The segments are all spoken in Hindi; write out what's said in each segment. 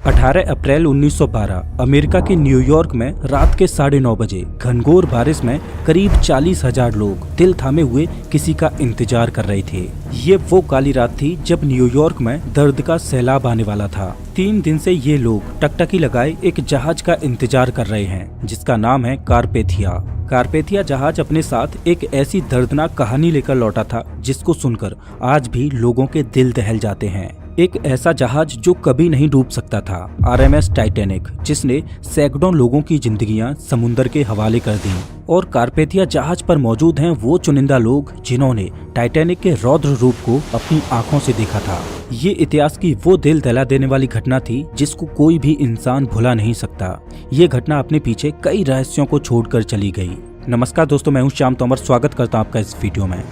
18 अप्रैल 1912 अमेरिका के न्यूयॉर्क में रात के 9:30 बजे घनघोर बारिश में करीब 40,000 लोग दिल थामे हुए किसी का इंतजार कर रहे थे। ये वो काली रात थी जब न्यूयॉर्क में दर्द का सैलाब आने वाला था। 3 दिन से ये लोग टकटकी लगाए एक जहाज का इंतजार कर रहे हैं जिसका नाम है कारपेथिया। कारपेथिया जहाज अपने साथ एक ऐसी दर्दनाक कहानी लेकर लौटा था जिसको सुनकर आज भी लोगों के दिल दहल जाते हैं। एक ऐसा जहाज जो कभी नहीं डूब सकता था, RMS टाइटैनिक, जिसने सैकड़ों लोगों की जिंदगियां समुद्र के हवाले कर दी। और कारपेथिया जहाज पर मौजूद हैं वो चुनिंदा लोग जिन्होंने टाइटैनिक के रौद्र रूप को अपनी आंखों से देखा था। ये इतिहास की वो दिल दहला देने वाली घटना थी जिसको कोई भी इंसान भुला नहीं सकता। ये घटना अपने पीछे कई रहस्यों को छोड़कर चली गई। नमस्कार दोस्तों, मैं हूं श्याम तोमर, स्वागत करता हूं आपका इस वीडियो में।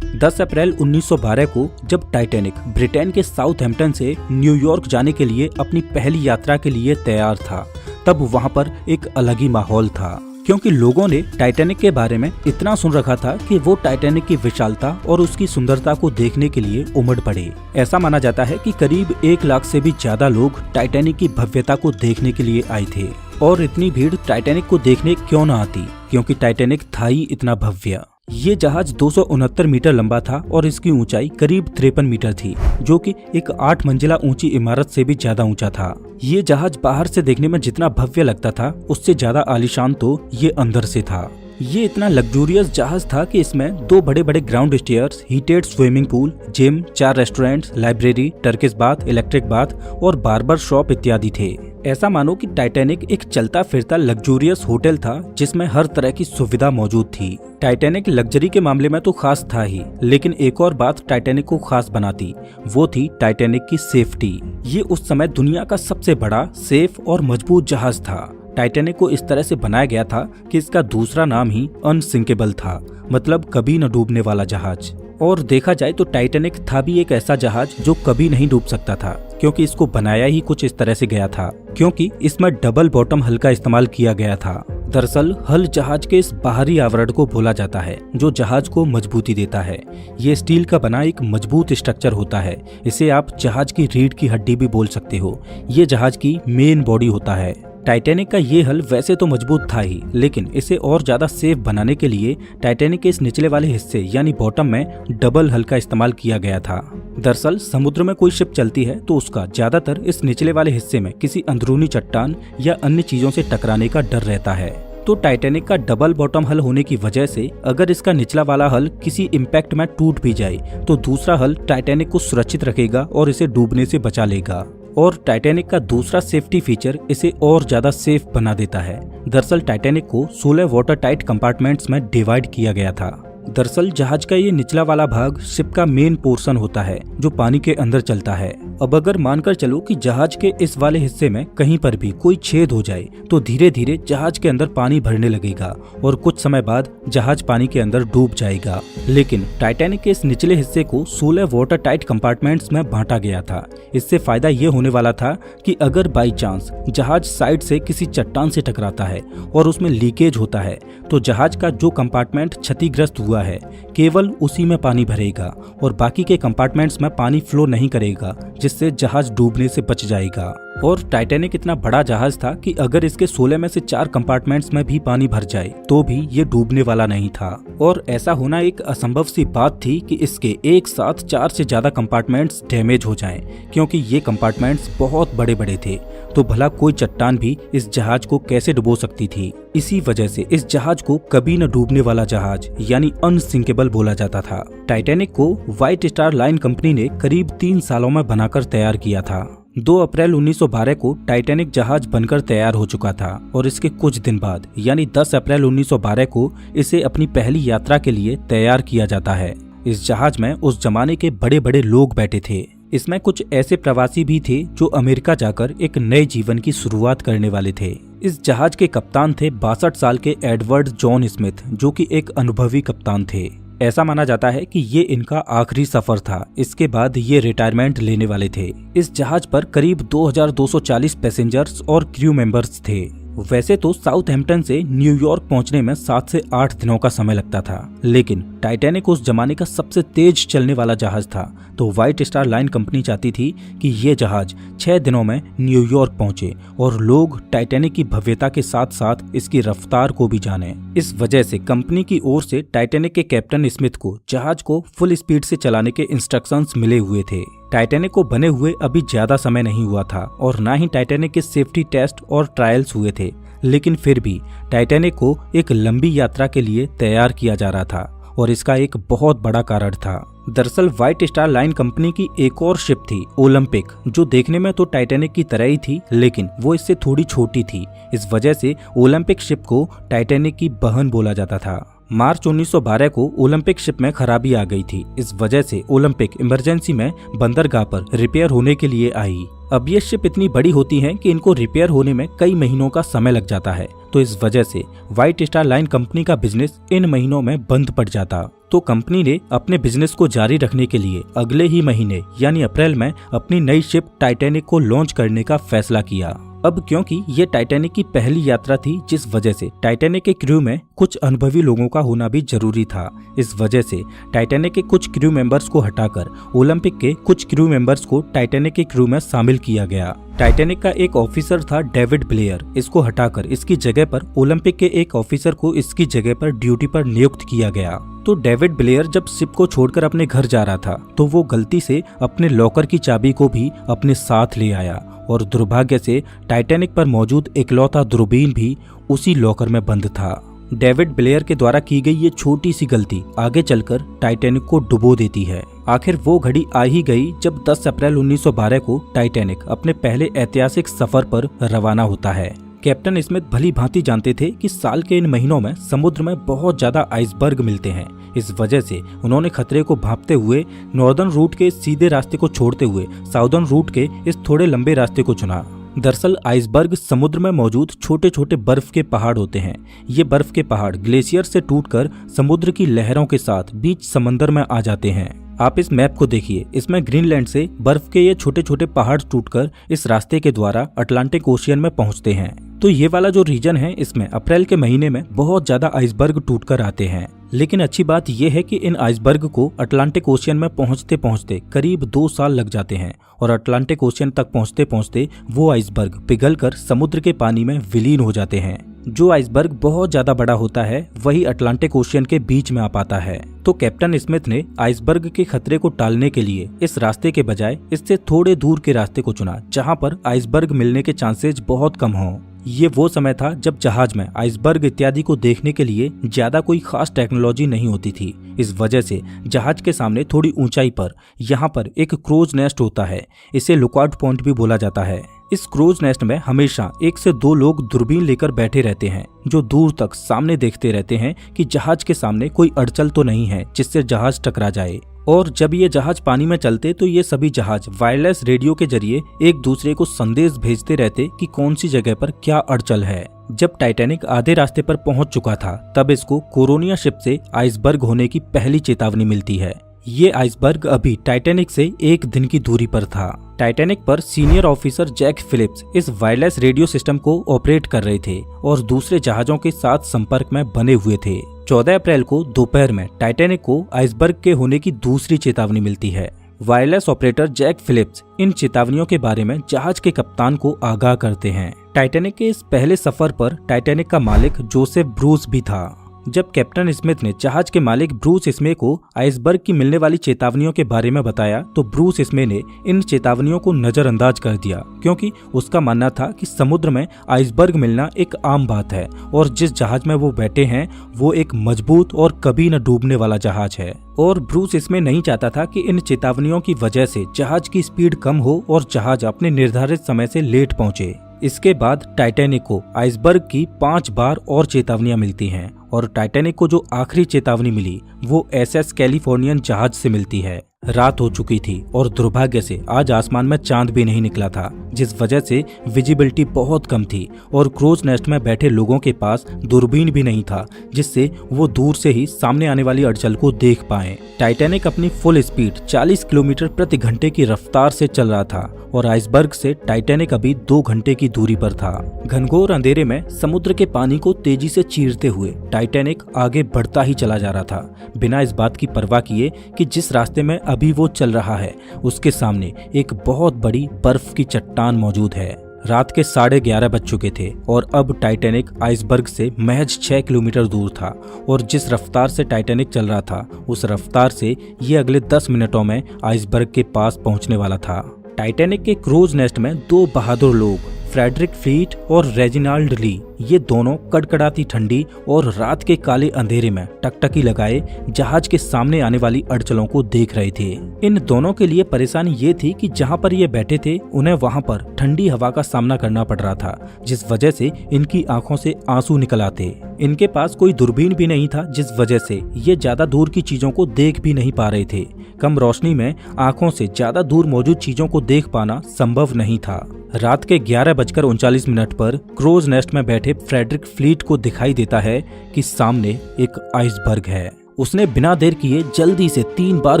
10 अप्रैल 1912 को जब टाइटैनिक ब्रिटेन के साउथहैम्पटन से न्यूयॉर्क जाने के लिए अपनी पहली यात्रा के लिए तैयार था, तब वहां पर एक अलग ही माहौल था, क्योंकि लोगों ने टाइटैनिक के बारे में इतना सुन रखा था कि वो टाइटैनिक की विशालता और उसकी सुंदरता को देखने के लिए उमड़ पड़े। ऐसा माना जाता है कि करीब 1 लाख से भी ज्यादा लोग टाइटैनिक की भव्यता को देखने के लिए आए थे। और इतनी भीड़ टाइटैनिक को देखने क्यों न आती, क्योंकि टाइटैनिक था ही इतना भव्य। ये जहाज 269 मीटर लंबा था और इसकी ऊंचाई करीब 53 मीटर थी, जो कि एक 8 मंजिला ऊंची इमारत से भी ज्यादा ऊंचा था। ये जहाज बाहर से देखने में जितना भव्य लगता था, उससे ज्यादा आलीशान तो ये अंदर से था। ये इतना लग्जूरियस जहाज था कि इसमें 2 बड़े बड़े ground stairs, heated swimming pool, gym, 4 restaurants, library, Turkish bath, electric bath और बार्बर शॉप इत्यादि थे। ऐसा मानो कि टाइटैनिक एक चलता फिरता लग्जूरियस होटल था जिसमें हर तरह की सुविधा मौजूद थी। टाइटैनिक लग्जरी के मामले में तो खास था ही, लेकिन एक और बात टाइटैनिक को खास बनाती, वो थी टाइटैनिक की सेफ्टी। ये उस समय दुनिया का सबसे बड़ा, सेफ और मजबूत जहाज था। टाइटैनिक को इस तरह से बनाया गया था कि इसका दूसरा नाम ही अनसिंकेबल था, मतलब कभी न डूबने वाला जहाज। और देखा जाए तो टाइटैनिक था भी एक ऐसा जहाज जो कभी नहीं डूब सकता था, क्योंकि इसको बनाया ही कुछ इस तरह से गया था, क्योंकि इसमें डबल बॉटम हल का इस्तेमाल किया गया था। दरअसल हल जहाज के इस बाहरी आवरण को बोला जाता है जो जहाज को मजबूती देता है। ये स्टील का बना एक मजबूत स्ट्रक्चर होता है। इसे आप जहाज की रीढ़ की हड्डी भी बोल सकते हो। ये जहाज की मेन बॉडी होता है। टाइटैनिक का ये हल वैसे तो मजबूत था ही, लेकिन इसे और ज्यादा सेफ बनाने के लिए टाइटैनिक के इस निचले वाले हिस्से यानी बॉटम में डबल हल का इस्तेमाल किया गया था। दरअसल समुद्र में कोई शिप चलती है तो उसका ज्यादातर इस निचले वाले हिस्से में किसी अंदरूनी चट्टान या अन्य चीजों से टकराने का डर रहता है। तो टाइटैनिक का डबल बॉटम हल होने की वजह से अगर इसका निचला वाला हल किसी इम्पैक्ट में टूट भी जाए तो दूसरा हल टाइटैनिक को सुरक्षित रखेगा और इसे डूबने से बचा लेगा। और टाइटैनिक का दूसरा सेफ्टी फीचर इसे और ज्यादा सेफ बना देता है। दरअसल टाइटैनिक को 16 वाटर टाइट कंपार्टमेंट्स में डिवाइड किया गया था। दरअसल जहाज का ये निचला वाला भाग शिप का मेन पोर्शन होता है जो पानी के अंदर चलता है। अब अगर मानकर चलो कि जहाज के इस वाले हिस्से में कहीं पर भी कोई छेद हो जाए तो धीरे धीरे जहाज के अंदर पानी भरने लगेगा और कुछ समय बाद जहाज पानी के अंदर डूब जाएगा। लेकिन टाइटैनिक के इस निचले हिस्से को 16 वाटर टाइट कंपार्टमेंट्स में बांटा गया था। इससे फायदा ये होने वाला था कि अगर बाई चांस जहाज साइड से किसी चट्टान से टकराता है और उसमें लीकेज होता है तो जहाज का जो कंपार्टमेंट क्षतिग्रस्त हुआ है केवल उसी में पानी भरेगा और बाकी के कंपार्टमेंट्स में पानी फ्लो नहीं करेगा, जिससे जहाज डूबने से बच जाएगा। और टाइटैनिक इतना बड़ा जहाज था कि अगर इसके 16 में से 4 कंपार्टमेंट्स में भी पानी भर जाए तो भी ये डूबने वाला नहीं था। और ऐसा होना एक असंभव सी बात थी कि इसके एक साथ 4 से ज्यादा कंपार्टमेंट्स डैमेज हो जाएं, क्योंकि ये कंपार्टमेंट्स बहुत बड़े बड़े थे। तो भला कोई चट्टान भी इस जहाज को कैसे डुबो सकती थी। इसी वजह से इस जहाज को कभी न डूबने वाला जहाज यानी अनसिंकेबल बोला जाता था। टाइटैनिक को व्हाइट स्टार लाइन कंपनी ने करीब 3 सालों में बनाकर तैयार किया था। 2 अप्रैल 1912 को टाइटैनिक जहाज बनकर तैयार हो चुका था और इसके कुछ दिन बाद यानी 10 अप्रैल 1912 को इसे अपनी पहली यात्रा के लिए तैयार किया जाता है। इस जहाज में उस जमाने के बड़े बड़े लोग बैठे थे। इसमें कुछ ऐसे प्रवासी भी थे जो अमेरिका जाकर एक नए जीवन की शुरुआत करने वाले थे। इस जहाज के कप्तान थे 62 साल के एडवर्ड जॉन स्मिथ, जो कि एक अनुभवी कप्तान थे। ऐसा माना जाता है कि ये इनका आखिरी सफर था। इसके बाद ये रिटायरमेंट लेने वाले थे। इस जहाज पर करीब 2240 पैसेंजर्स और क्रू मेंबर्स थे। वैसे तो साउथहैम्पटन से न्यूयॉर्क पहुंचने में 7 से 8 दिनों का समय लगता था, लेकिन टाइटैनिक उस जमाने का सबसे तेज चलने वाला जहाज था, तो व्हाइट स्टार लाइन कंपनी चाहती थी कि ये जहाज 6 दिनों में न्यूयॉर्क पहुंचे और लोग टाइटैनिक की भव्यता के साथ साथ इसकी रफ्तार को भी जाने। इस वजह से कंपनी की ओर से टाइटैनिक के कैप्टन स्मिथ को जहाज को फुल स्पीड से चलाने के इंस्ट्रक्शंस मिले हुए थे। टाइटैनिक को बने हुए अभी ज्यादा समय नहीं हुआ था और ना ही टाइटैनिक के सेफ्टी टेस्ट और ट्रायल्स हुए थे, लेकिन फिर भी टाइटैनिक को एक लंबी यात्रा के लिए तैयार किया जा रहा था और इसका एक बहुत बड़ा कारण था। दरअसल व्हाइट स्टार लाइन कंपनी की एक और शिप थी, ओलंपिक, जो देखने में तो टाइटैनिक की तरह ही थी, लेकिन वो इससे थोड़ी छोटी थी। इस वजह से ओलंपिक शिप को टाइटैनिक की बहन बोला जाता था। मार्च 1912 को ओलंपिक शिप में खराबी आ गई थी। इस वजह से ओलंपिक इमरजेंसी में बंदरगाह पर रिपेयर होने के लिए आई। अब ये शिप इतनी बड़ी होती हैं कि इनको रिपेयर होने में कई महीनों का समय लग जाता है, तो इस वजह से व्हाइट स्टार लाइन कंपनी का बिजनेस इन महीनों में बंद पड़ जाता। तो कंपनी ने अपने बिजनेस को जारी रखने के लिए अगले ही महीने यानी अप्रैल में अपनी नई शिप टाइटैनिक को लॉन्च करने का फैसला किया। अब क्योंकि ये टाइटैनिक की पहली यात्रा थी, जिस वजह से टाइटैनिक के क्रू में कुछ अनुभवी लोगों का होना भी जरूरी था। इस वजह से टाइटैनिक के कुछ क्रू मेंबर्स को हटाकर ओलंपिक के कुछ क्रू मेंबर्स को टाइटैनिक के क्रू में शामिल किया गया। टाइटैनिक का एक ऑफिसर था डेविड ब्लेयर, इसको हटाकर इसकी जगह पर ओलंपिक के एक ऑफिसर को इसकी जगह पर ड्यूटी पर नियुक्त किया गया। तो डेविड ब्लेयर जब शिप को छोड़कर अपने घर जा रहा था, तो वो गलती से अपने लॉकर की चाबी को भी अपने साथ ले आया और दुर्भाग्य से टाइटैनिक पर मौजूद इकलौता दूरबीन भी उसी लॉकर में बंद था। डेविड ब्लेयर के द्वारा की गई ये छोटी सी गलती आगे चलकर टाइटैनिक को डुबो देती है। आखिर वो घड़ी आ ही गई जब 10 अप्रैल 1912 को टाइटैनिक अपने पहले ऐतिहासिक सफर पर रवाना होता है। कैप्टन स्मिथ भली भांति जानते थे कि साल के इन महीनों में समुद्र में बहुत ज्यादा आइसबर्ग मिलते हैं। इस वजह से उन्होंने खतरे को भांपते हुए नॉर्दर्न रूट के सीधे रास्ते को छोड़ते हुए साउदर्न रूट के इस थोड़े लंबे रास्ते को चुना। दरअसल आइसबर्ग समुद्र में मौजूद छोटे छोटे बर्फ के पहाड़ होते हैं। ये बर्फ के पहाड़ ग्लेशियर से टूटकर समुद्र की लहरों के साथ बीच समंदर में आ जाते हैं। आप इस मैप को देखिए, इसमें ग्रीनलैंड से बर्फ के ये छोटे छोटे पहाड़ टूटकर इस रास्ते के द्वारा अटलांटिक ओशियन में पहुंचते हैं। तो ये वाला जो रीजन है, इसमें अप्रैल के महीने में बहुत ज्यादा आइसबर्ग टूटकर आते हैं। लेकिन अच्छी बात यह है कि इन आइसबर्ग को अटलांटिक ओशियन में पहुंचते पहुंचते करीब 2 साल लग जाते हैं और अटलांटिक ओशियन तक पहुंचते पहुंचते वो आइसबर्ग पिघलकर समुद्र के पानी में विलीन हो जाते हैं। जो आइसबर्ग बहुत ज्यादा बड़ा होता है वही अटलांटिक ओशियन के बीच में आ पाता है। तो कैप्टन स्मिथ ने आइसबर्ग के खतरे को टालने के लिए इस रास्ते के बजाय इससे थोड़े दूर के रास्ते को चुना, जहां पर आइसबर्ग मिलने के चांसेस बहुत कम हों। ये वो समय था जब जहाज में आइसबर्ग इत्यादि को देखने के लिए ज्यादा कोई खास टेक्नोलॉजी नहीं होती थी। इस वजह से जहाज के सामने थोड़ी ऊंचाई पर यहाँ पर एक क्रूज नेस्ट होता है, इसे लुकआउट पॉइंट भी बोला जाता है। इस क्रूज नेस्ट में हमेशा 1 से 2 लोग दूरबीन लेकर बैठे रहते हैं, जो दूर तक सामने देखते रहते हैं कि जहाज के सामने कोई अड़चन तो नहीं है जिससे जहाज टकरा जाए। और जब ये जहाज पानी में चलते तो ये सभी जहाज वायरलेस रेडियो के जरिए एक दूसरे को संदेश भेजते रहते कि कौन सी जगह पर क्या अड़चन है। जब टाइटैनिक आधे रास्ते पर पहुंच चुका था, तब इसको कोरोनिया शिप से आइसबर्ग होने की पहली चेतावनी मिलती है। ये आइसबर्ग अभी टाइटैनिक से 1 दिन की दूरी पर था। टाइटैनिक पर सीनियर ऑफिसर जैक फिलिप्स इस वायरलेस रेडियो सिस्टम को ऑपरेट कर रहे थे और दूसरे जहाजों के साथ संपर्क में बने हुए थे। 14 अप्रैल को दोपहर में टाइटैनिक को आइसबर्ग के होने की दूसरी चेतावनी मिलती है। वायरलेस ऑपरेटर जैक फिलिप्स इन चेतावनियों के बारे में जहाज के कप्तान को आगाह करते हैं। टाइटैनिक के इस पहले सफर पर टाइटैनिक का मालिक जोसेफ ब्रूस भी था। जब कैप्टन स्मिथ ने जहाज के मालिक ब्रूस स्मे को आइसबर्ग की मिलने वाली चेतावनियों के बारे में बताया, तो ब्रूस स्मे ने इन चेतावनियों को नजरअंदाज कर दिया, क्योंकि उसका मानना था कि समुद्र में आइसबर्ग मिलना एक आम बात है और जिस जहाज में वो बैठे हैं वो एक मजबूत और कभी न डूबने वाला जहाज है। और ब्रूस स्मे नहीं चाहता था कि इन चेतावनियों की वजह से जहाज की स्पीड कम हो और जहाज अपने निर्धारित समय से लेट पहुंचे। इसके बाद टाइटैनिक को आइसबर्ग की 5 बार और चेतावनियां मिलती हैं और टाइटैनिक को जो आखिरी चेतावनी मिली वो एसएस कैलिफोर्नियन जहाज से मिलती है। रात हो चुकी थी और दुर्भाग्य से आज आसमान में चांद भी नहीं निकला था, जिस वजह से विजिबिलिटी बहुत कम थी और क्रूज नेस्ट में बैठे लोगों के पास दूरबीन भी नहीं था जिससे वो दूर से ही सामने आने वाली अड़चन को देख पाएं। टाइटैनिक अपनी फुल स्पीड 40 किलोमीटर प्रति घंटे की रफ्तार से चल रहा था और आइसबर्ग से टाइटैनिक अभी 2 घंटे की दूरी पर था। घनघोर अंधेरे में समुद्र के पानी को तेजी से चीरते हुए टाइटैनिक आगे बढ़ता ही चला जा रहा था, बिना इस बात की परवाह किए कि जिस रास्ते में अभी वो चल रहा है उसके सामने एक बहुत बड़ी बर्फ की चट्टान मौजूद है। रात के 11:30 बज चुके थे और अब टाइटैनिक आइसबर्ग से महज 6 किलोमीटर दूर था और जिस रफ्तार से टाइटैनिक चल रहा था उस रफ्तार से ये अगले 10 मिनटों में आइसबर्ग के पास पहुंचने वाला था। टाइटैनिक के क्रूज नेस्ट में 2 बहादुर लोग फ्रेडरिक फ्लीट और रेजिनाल्ड ली, ये दोनों कड़कड़ाती ठंडी और रात के काले अंधेरे में टकटकी लगाए जहाज के सामने आने वाली अड़चनों को देख रहे थे। इन दोनों के लिए परेशानी ये थी कि जहां पर ये बैठे थे उन्हें वहां पर ठंडी हवा का सामना करना पड़ रहा था, जिस वजह से इनकी आंखों से आंसू निकल आते। इनके पास कोई दूरबीन भी नहीं था, जिस वजह से ये ज्यादा दूर की चीजों को देख भी नहीं पा रहे थे। कम रोशनी में आंखों से ज्यादा दूर मौजूद चीजों को देख पाना संभव नहीं था। रात के 11:39 पर क्रूज नेस्ट में बैठे फ्रेडरिक फ्लीट को दिखाई देता है कि सामने एक आइसबर्ग है। उसने बिना देर किए जल्दी से 3 बार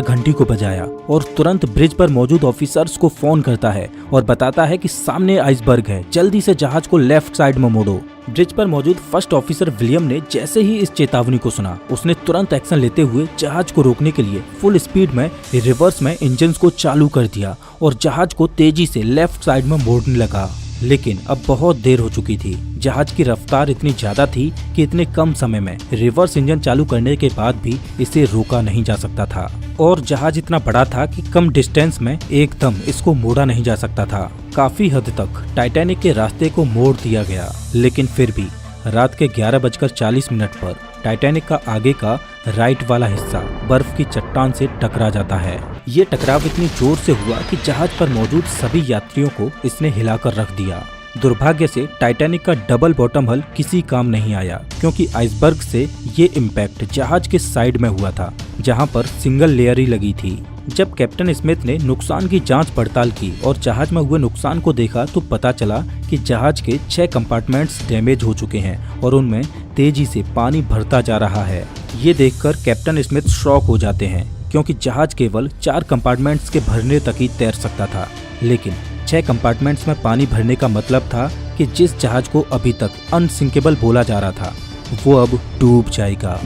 घंटी को बजाया और तुरंत ब्रिज पर मौजूद ऑफिसर्स को फोन करता है और बताता है कि सामने आइसबर्ग है, जल्दी से जहाज को लेफ्ट साइड में मोड़ो। ब्रिज पर मौजूद फर्स्ट ऑफिसर विलियम ने जैसे ही इस चेतावनी को सुना उसने तुरंत एक्शन लेते हुए जहाज को रोकने के लिए फुल स्पीड में रिवर्स में इंजन को चालू कर दिया और जहाज को तेजी से लेफ्ट साइड में मोड़ने लगा। लेकिन अब बहुत देर हो चुकी थी। जहाज की रफ्तार इतनी ज्यादा थी कि इतने कम समय में रिवर्स इंजन चालू करने के बाद भी इसे रोका नहीं जा सकता था और जहाज इतना बड़ा था कि कम डिस्टेंस में एकदम इसको मोड़ा नहीं जा सकता था। काफी हद तक टाइटैनिक के रास्ते को मोड़ दिया गया, लेकिन फिर भी रात के 11:40 पर टाइटैनिक का आगे का राइट वाला हिस्सा बर्फ की चट्टान से टकरा जाता है। ये टकराव इतनी जोर से हुआ कि जहाज पर मौजूद सभी यात्रियों को इसने हिलाकर रख दिया। दुर्भाग्य से टाइटैनिक का डबल बॉटम हल किसी काम नहीं आया, क्योंकि आइसबर्ग से ये इम्पैक्ट जहाज के साइड में हुआ था जहां पर सिंगल लेयर ही लगी थी। जब कैप्टन स्मिथ ने नुकसान की जांच पड़ताल की और जहाज में हुए नुकसान को देखा तो पता चला कि जहाज के 6 कंपार्टमेंट्स डैमेज हो चुके हैं और उनमें तेजी से पानी भरता जा रहा है। ये देखकर कैप्टन स्मिथ शॉक हो जाते हैं, क्योंकि जहाज केवल 4 कंपार्टमेंट्स के भरने तक ही तैर सकता था, लेकिन 6 कंपार्टमेंट्स में पानी भरने का मतलब था कि जिस जहाज को अभी तक अनसिंकेबल बोला जा रहा था वो अब डूब जाएगा।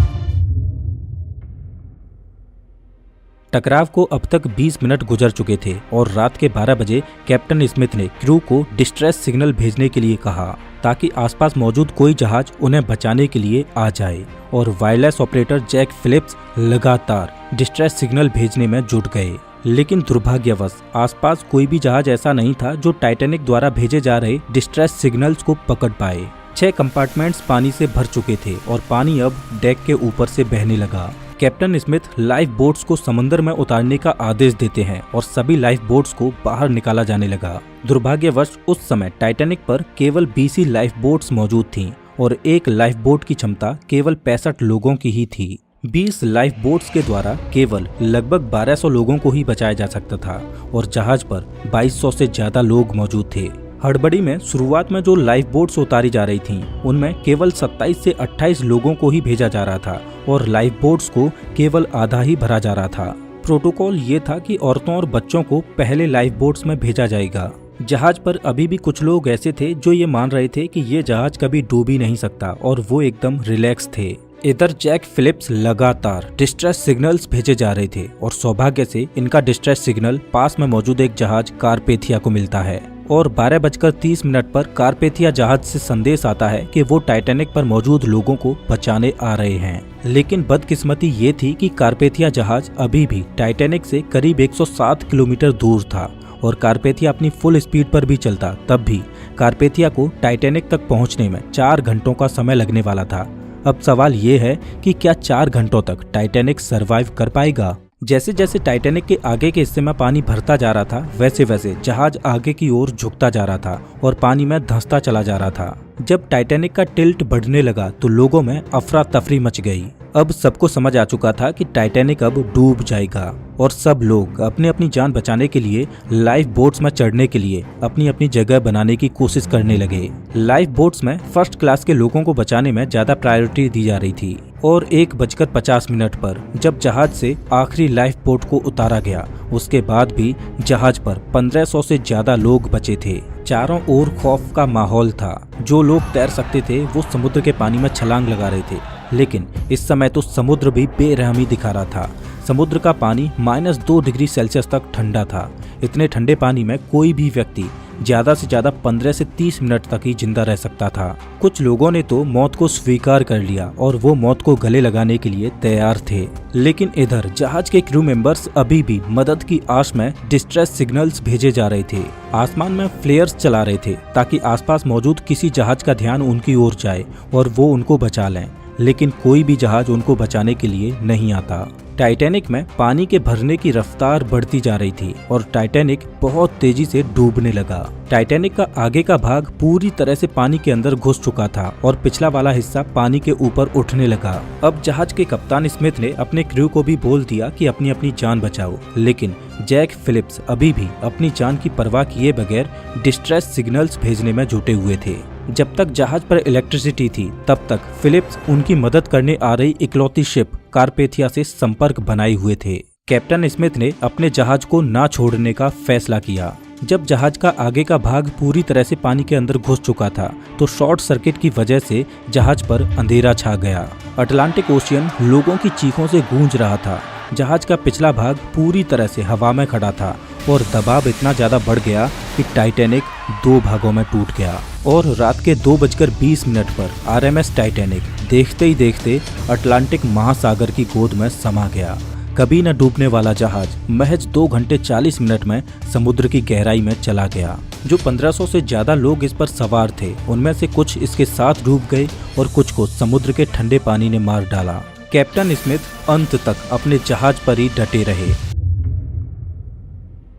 टकराव को अब तक 20 मिनट गुजर चुके थे और रात के 12 बजे कैप्टन स्मिथ ने क्रू को डिस्ट्रेस सिग्नल भेजने के लिए कहा ताकि आसपास मौजूद कोई जहाज उन्हें बचाने के लिए आ जाए, और वायरलेस ऑपरेटर जैक फिलिप्स लगातार डिस्ट्रेस सिग्नल भेजने में जुट गए। लेकिन दुर्भाग्यवश आसपास कोई भी जहाज ऐसा नहीं था जो टाइटैनिक द्वारा भेजे जा रहे डिस्ट्रेस सिग्नल्स को पकड़ पाए। 6 कंपार्टमेंट्स पानी से भर चुके थे और पानी अब डेक के ऊपर से बहने लगा। कैप्टन स्मिथ लाइफ बोट्स को समंदर में उतारने का आदेश देते हैं और सभी लाइफ बोट्स को बाहर निकाला जाने लगा। दुर्भाग्यवश उस समय टाइटैनिक पर केवल 20 ही लाइफ बोट्स मौजूद थीं और एक लाइफ बोट की क्षमता केवल 65 लोगों की ही थी। 20 लाइफ बोट्स के द्वारा केवल लगभग 1200 लोगों को ही बचाया जा सकता था और जहाज पर 2200 से ज्यादा लोग मौजूद थे। हड़बड़ी में शुरुआत में जो लाइफ बोट्स उतारी जा रही थीं, उनमें केवल 27 से 28 लोगों को ही भेजा जा रहा था और लाइफ बोट्स को केवल आधा ही भरा जा रहा था। प्रोटोकॉल ये था कि औरतों और बच्चों को पहले लाइफ बोट्स में भेजा जाएगा। जहाज पर अभी भी कुछ लोग ऐसे थे जो ये मान रहे थे कि ये जहाज कभी डूब ही नहीं सकता और वो एकदम रिलैक्स थे। इधर जैक फिलिप्स लगातार डिस्ट्रेस सिग्नल्स भेजे जा रहे थे और सौभाग्य से इनका डिस्ट्रेस सिग्नल पास में मौजूद एक जहाज कारपेथिया को मिलता है और 12:30 पर कारपेथिया जहाज से संदेश आता है कि वो टाइटैनिक पर मौजूद लोगों को बचाने आ रहे हैं। लेकिन बदकिस्मती ये थी कि कारपेथिया जहाज अभी भी टाइटैनिक से करीब 107 किलोमीटर दूर था और कारपेथिया अपनी फुल स्पीड पर भी चलता तब भी कारपेथिया को टाइटैनिक तक पहुंचने में 4 घंटों का समय लगने वाला था। अब सवाल ये है कि क्या 4 घंटों तक टाइटैनिक सरवाइव कर पाएगा? जैसे जैसे टाइटैनिक के आगे के हिस्से में पानी भरता जा रहा था वैसे वैसे जहाज आगे की ओर झुकता जा रहा था और पानी में धंसता चला जा रहा था। जब टाइटैनिक का टिल्ट बढ़ने लगा तो लोगों में अफरा तफरी मच गई। अब सबको समझ आ चुका था कि टाइटैनिक अब डूब जाएगा और सब लोग अपनी अपनी जान बचाने के लिए लाइफ बोट्स में चढ़ने के लिए अपनी अपनी जगह बनाने की कोशिश करने लगे। लाइफ बोट्स में फर्स्ट क्लास के लोगों को बचाने में ज्यादा प्रायोरिटी दी जा रही थी और 1:50 पर जब जहाज से आखिरी लाइफ बोट को उतारा गया, उसके बाद भी जहाज पर 1500 से ज्यादा लोग बचे थे। चारों ओर खौफ का माहौल था। जो लोग तैर सकते थे वो समुद्र के पानी में छलांग लगा रहे थे, लेकिन इस समय तो समुद्र भी बेरहमी दिखा रहा था। समुद्र का पानी -2 डिग्री सेल्सियस तक ठंडा था। इतने ठंडे पानी में कोई भी व्यक्ति ज्यादा से ज्यादा 15 से 30 मिनट तक ही जिंदा रह सकता था। कुछ लोगों ने तो मौत को स्वीकार कर लिया और वो मौत को गले लगाने के लिए तैयार थे। लेकिन इधर जहाज के क्रू मेंबर्स अभी भी मदद की आश में डिस्ट्रेस सिग्नल्स भेजे जा रहे थे। आसमान में फ्लेयर्स चला रहे थे ताकि आसपास मौजूद किसी जहाज का ध्यान उनकी ओर जाए और वो उनको बचा लें, लेकिन कोई भी जहाज उनको बचाने के लिए नहीं आता। टाइटैनिक में पानी के भरने की रफ्तार बढ़ती जा रही थी और टाइटैनिक बहुत तेजी से डूबने लगा। टाइटैनिक का आगे का भाग पूरी तरह से पानी के अंदर घुस चुका था और पिछला वाला हिस्सा पानी के ऊपर उठने लगा। अब जहाज के कप्तान स्मिथ ने अपने क्रू को भी बोल दिया कि अपनी अपनी जान बचाओ, लेकिन जैक फिलिप्स अभी भी अपनी जान की परवाह किए बगैर डिस्ट्रेस सिग्नल्स भेजने में जुटे हुए थे। जब तक जहाज पर इलेक्ट्रिसिटी थी तब तक फिलिप्स उनकी मदद करने आ रही इकलौती शिप कारपेथिया से संपर्क बनाए हुए थे। कैप्टन स्मिथ ने अपने जहाज को ना छोड़ने का फैसला किया। जब जहाज का आगे का भाग पूरी तरह से पानी के अंदर घुस चुका था तो शॉर्ट सर्किट की वजह से जहाज पर अंधेरा छा गया। अटलांटिक ओशियन लोगों की चीखों से गूंज रहा था। जहाज का पिछला भाग पूरी तरह से हवा में खड़ा था और दबाव इतना ज्यादा बढ़ गया कि टाइटैनिक 2 भागों में टूट गया और रात के 2:20 पर RMS टाइटैनिक देखते ही देखते अटलांटिक महासागर की गोद में समा गया। कभी न डूबने वाला जहाज महज 2 घंटे 40 मिनट में समुद्र की गहराई में चला गया। जो 1500 से ज्यादा लोग इस पर सवार थे, उनमें से कुछ इसके साथ डूब गए और कुछ को समुद्र के ठंडे पानी ने मार डाला। कैप्टन स्मिथ अंत तक अपने जहाज पर ही डटे रहे।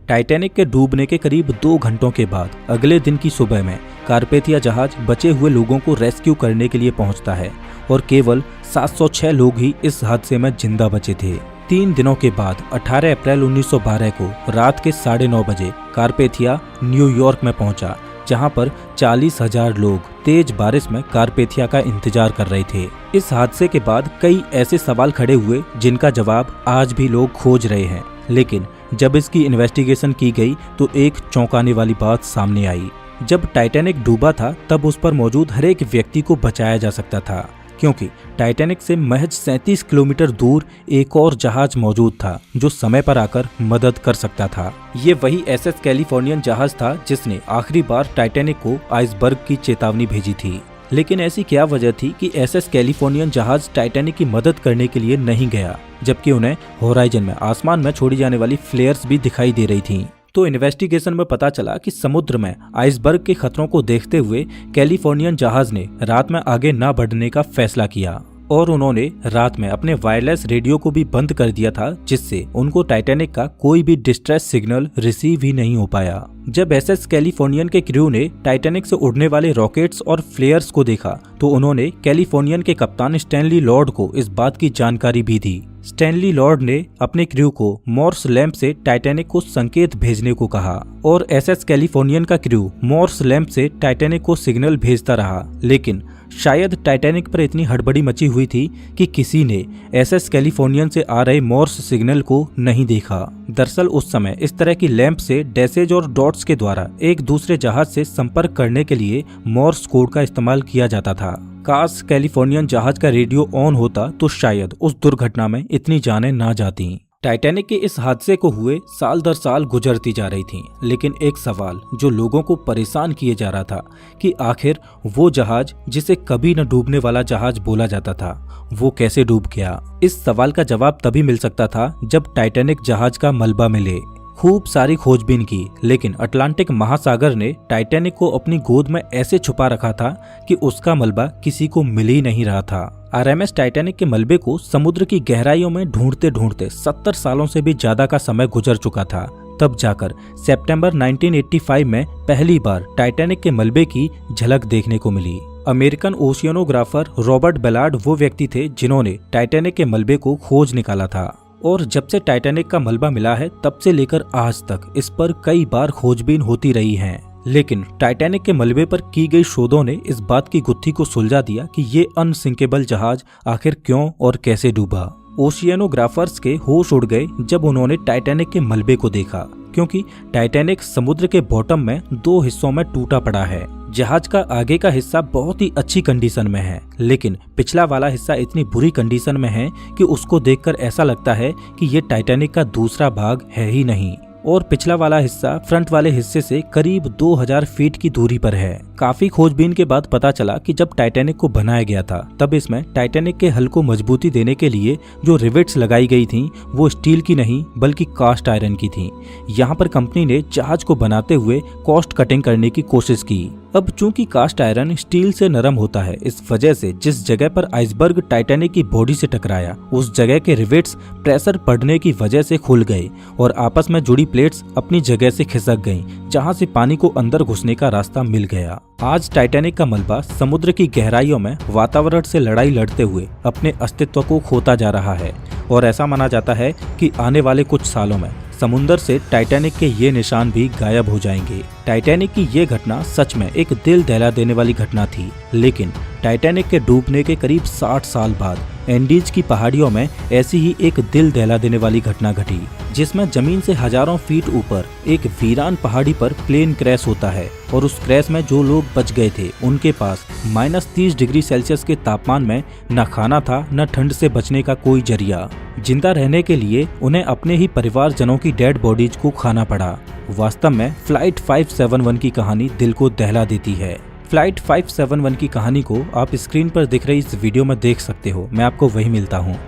टाइटैनिक के डूबने के करीब 2 घंटों के बाद अगले दिन की सुबह में कारपेथिया जहाज बचे हुए लोगों को रेस्क्यू करने के लिए पहुंचता है और केवल 706 लोग ही इस हादसे में जिंदा बचे थे। 3 दिनों के बाद 18 अप्रैल 1912 को रात के 9:30 बजे कारपेथिया न्यूयॉर्क में पहुंचा, जहां पर 40,000 लोग तेज बारिश में कारपेथिया का इंतजार कर रहे थे। इस हादसे के बाद कई ऐसे सवाल खड़े हुए जिनका जवाब आज भी लोग खोज रहे हैं, लेकिन जब इसकी इन्वेस्टिगेशन की गई तो एक चौंकाने वाली बात सामने आई। जब टाइटैनिक डूबा था तब उस पर मौजूद हर एक व्यक्ति को बचाया जा सकता था, क्योंकि टाइटैनिक से महज 37 किलोमीटर दूर एक और जहाज मौजूद था जो समय पर आकर मदद कर सकता था। ये वही SS कैलिफोर्नियन जहाज था जिसने आखिरी बार टाइटैनिक को आइसबर्ग की चेतावनी भेजी थी। लेकिन ऐसी क्या वजह थी कि SS कैलिफोर्नियन जहाज टाइटैनिक की मदद करने के लिए नहीं गया, जबकि उन्हें होराइजन में आसमान में छोड़ी जाने वाली फ्लेयर्स भी दिखाई दे रही थीं। तो इन्वेस्टिगेशन में पता चला कि समुद्र में आइसबर्ग के खतरों को देखते हुए कैलिफोर्नियन जहाज ने रात में आगे न बढ़ने का फैसला किया और उन्होंने रात में अपने वायरलेस रेडियो को भी बंद कर दिया था, जिससे उनको टाइटैनिक का कोई भी डिस्ट्रेस सिग्नल रिसीव ही नहीं हो पाया। जब SS कैलिफोर्नियन के क्रू ने टाइटैनिक से उड़ने वाले रॉकेट्स और फ्लेयर्स को देखा तो उन्होंने कैलिफोर्नियन के कप्तान स्टैनली लॉर्ड को इस बात की जानकारी भी दी। स्टैनली लॉर्ड ने अपने क्रू को मॉर्स लैंप से टाइटैनिक को संकेत भेजने को कहा और SS कैलिफोर्नियन का क्रू मॉर्स लैंप से टाइटैनिक को सिग्नल भेजता रहा, लेकिन शायद टाइटैनिक पर इतनी हड़बड़ी मची हुई थी कि किसी ने SS कैलिफोर्नियन से आ रहे मॉर्स सिग्नल को नहीं देखा। दरअसल उस समय इस तरह की लैंप से डैशेज और डॉट्स के द्वारा एक दूसरे जहाज से संपर्क करने के लिए मॉर्स कोड का इस्तेमाल किया जाता था। काश कैलिफोर्नियन जहाज का रेडियो ऑन होता तो शायद उस दुर्घटना में इतनी जानें ना जाती। टाइटैनिक के इस हादसे को हुए साल दर साल गुजरती जा रही थी, लेकिन एक सवाल जो लोगों को परेशान किए जा रहा था कि आखिर वो जहाज जिसे कभी न डूबने वाला जहाज बोला जाता था वो कैसे डूब गया। इस सवाल का जवाब तभी मिल सकता था जब टाइटैनिक जहाज का मलबा मिले। खूब सारी खोजबीन की, लेकिन अटलांटिक महासागर ने टाइटैनिक को अपनी गोद में ऐसे छुपा रखा था कि उसका मलबा किसी को मिल ही नहीं रहा था। RMS टाइटैनिक के मलबे को समुद्र की गहराइयों में ढूंढते ढूंढते 70 सालों से भी ज्यादा का समय गुजर चुका था। तब जाकर सितंबर 1985 में पहली बार टाइटैनिक के मलबे की झलक देखने को मिली। अमेरिकन ओशियनोग्राफर रॉबर्ट बेलार्ड वो व्यक्ति थे जिन्होंने टाइटैनिक के मलबे को खोज निकाला था और जब से टाइटैनिक का मलबा मिला है तब से लेकर आज तक इस पर कई बार खोजबीन होती रही है। लेकिन टाइटैनिक के मलबे पर की गई शोधों ने इस बात की गुत्थी को सुलझा दिया कि ये अनसिंकेबल जहाज आखिर क्यों और कैसे डूबा। ओशियनोग्राफर्स के होश उड़ गए जब उन्होंने टाइटैनिक के मलबे को देखा, क्योंकि टाइटैनिक समुद्र के बॉटम में 2 हिस्सों में टूटा पड़ा है। जहाज का आगे का हिस्सा बहुत ही अच्छी कंडीशन में है, लेकिन पिछला वाला हिस्सा इतनी बुरी कंडीशन में है कि उसको देखकर ऐसा लगता है कि ये टाइटैनिक का दूसरा भाग है ही नहीं। और पिछला वाला हिस्सा फ्रंट वाले हिस्से से करीब 2000 फीट की दूरी पर है। काफी खोजबीन के बाद पता चला कि जब टाइटैनिक को बनाया गया था तब इसमें टाइटैनिक के हल को मजबूती देने के लिए जो रिवेट्स लगाई गई थी वो स्टील की नहीं बल्कि कास्ट आयरन की थी। यहाँ पर कंपनी ने जहाज को बनाते हुए कॉस्ट कटिंग करने की कोशिश की। अब चूंकि कास्ट आयरन स्टील से नरम होता है, इस वजह से जिस जगह पर आइसबर्ग टाइटैनिक की बॉडी से टकराया उस जगह के रिवेट्स प्रेशर पड़ने की वजह से खुल गए और आपस में जुड़ी प्लेट्स अपनी जगह से खिसक गईं, जहां से पानी को अंदर घुसने का रास्ता मिल गया। आज टाइटैनिक का मलबा समुद्र की गहराइयों में वातावरण से लड़ाई लड़ते हुए अपने अस्तित्व को खोता जा रहा है और ऐसा माना जाता है कि आने वाले कुछ सालों में समुद्र से टाइटैनिक के ये निशान भी गायब हो जाएंगे। टाइटैनिक की ये घटना सच में एक दिल दहला देने वाली घटना थी, लेकिन टाइटैनिक के डूबने के करीब 60 साल बाद एंडीज की पहाड़ियों में ऐसी ही एक दिल दहला देने वाली घटना घटी, जिसमें जमीन से हजारों फीट ऊपर एक वीरान पहाड़ी पर प्लेन क्रैश होता है और उस क्रैश में जो लोग बच गए थे उनके पास -30 डिग्री सेल्सियस के तापमान में न खाना था न ठंड से बचने का कोई जरिया। जिंदा रहने के लिए उन्हें अपने ही परिवारजनों की डेड बॉडीज को खाना पड़ा। वास्तव में फ्लाइट 571 की कहानी दिल को दहला देती है। फ्लाइट 571 की कहानी को आप स्क्रीन पर दिख रही इस वीडियो में देख सकते हो। मैं आपको वही मिलता हूँ।